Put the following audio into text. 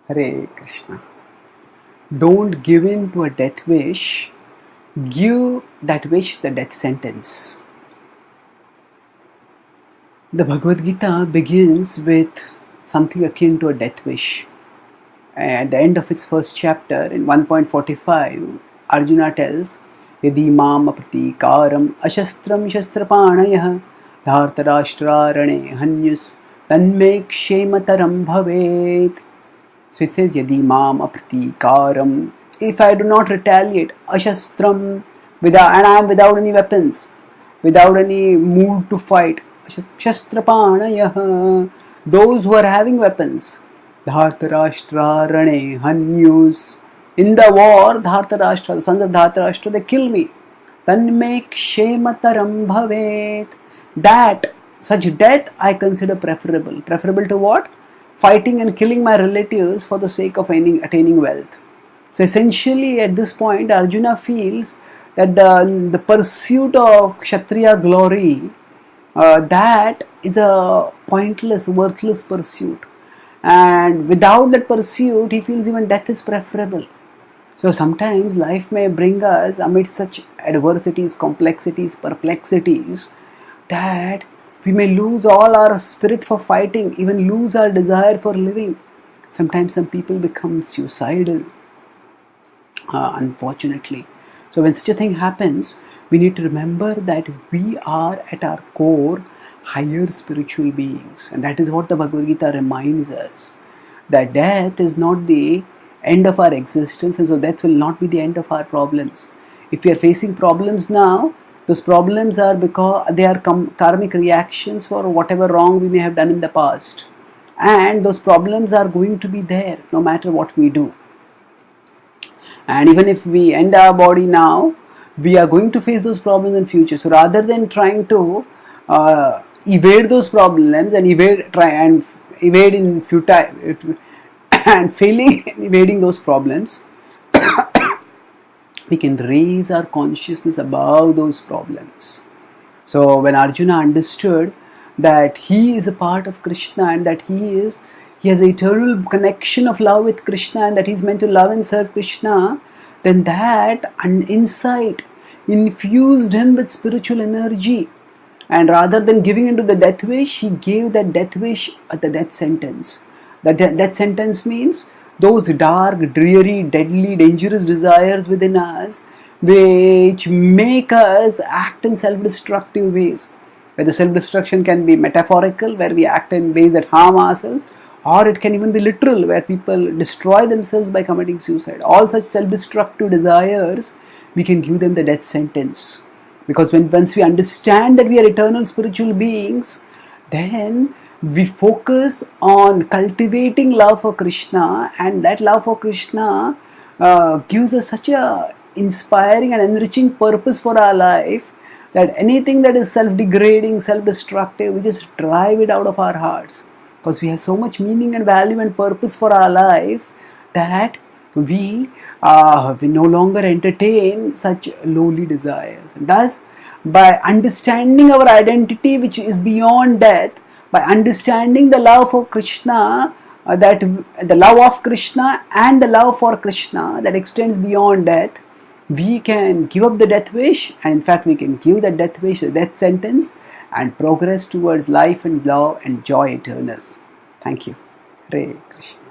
Hare Krishna. Don't give in to a death wish, give that wish the death sentence. The Bhagavad-gita begins with something akin to a death wish. At the end of its first chapter, in 1.45, Arjuna tells, Yadi mam apratikaram ashastram shastrapanayah dhartarashtrarane hanyus tanme kshemataram bhavet. So it says, Yadi mam apratikaram, if I do not retaliate, ashastram, without, and I am without any weapons, without any mood to fight, shastrapanayah, those who are having weapons, Dhartarashtra Rane Hanyus. In the war, Dhartarashtra, the sons of Dhartarashtra, they kill me. Tanme kshemataram bhavet. That, such death I consider preferable. Preferable to what? Fighting and killing my relatives for the sake of attaining wealth. So essentially at this point, Arjuna feels that the pursuit of Kshatriya glory, that is a pointless, worthless pursuit. And without that pursuit, he feels even death is preferable. So sometimes life may bring us amidst such adversities, complexities, perplexities, that we may lose all our spirit for fighting, even lose our desire for living. Sometimes some people become suicidal, unfortunately. So when such a thing happens, we need to remember that we are at our core higher spiritual beings, and that is what the Bhagavad-gita reminds us, that death is not the end of our existence, and so death will not be the end of our problems. If we are facing problems now, those problems are because they are karmic reactions for whatever wrong we may have done in the past, and those problems are going to be there no matter what we do. And even if we end our body now, we are going to face those problems in future. So rather than trying to evade those problems and evade in futile and failing in evading those problems, we can raise our consciousness above those problems. So when Arjuna understood that he is a part of Krishna and that he has an eternal connection of love with Krishna and that he is meant to love and serve Krishna, then that insight infused him with spiritual energy. And rather than giving into the death wish, he gave that death wish the death sentence. That death sentence means those dark, dreary, deadly, dangerous desires within us which make us act in self-destructive ways. Where the self-destruction can be metaphorical, where we act in ways that harm ourselves, or it can even be literal, where people destroy themselves by committing suicide. All such self-destructive desires, we can give them the death sentence. Because once we understand that we are eternal spiritual beings, then we focus on cultivating love for Krishna, and that love for Krishna gives us such a inspiring and enriching purpose for our life, that anything that is self-degrading, self-destructive, we just drive it out of our hearts. Because we have so much meaning and value and purpose for our life that we no longer entertain such lowly desires. And thus, by understanding our identity which is beyond death, by understanding the love for Krishna, that the love of Krishna and the love for Krishna that extends beyond death, we can give up the death wish, and in fact we can give that death wish the death sentence and progress towards life and love and joy eternal. Thank you. Hare Krishna.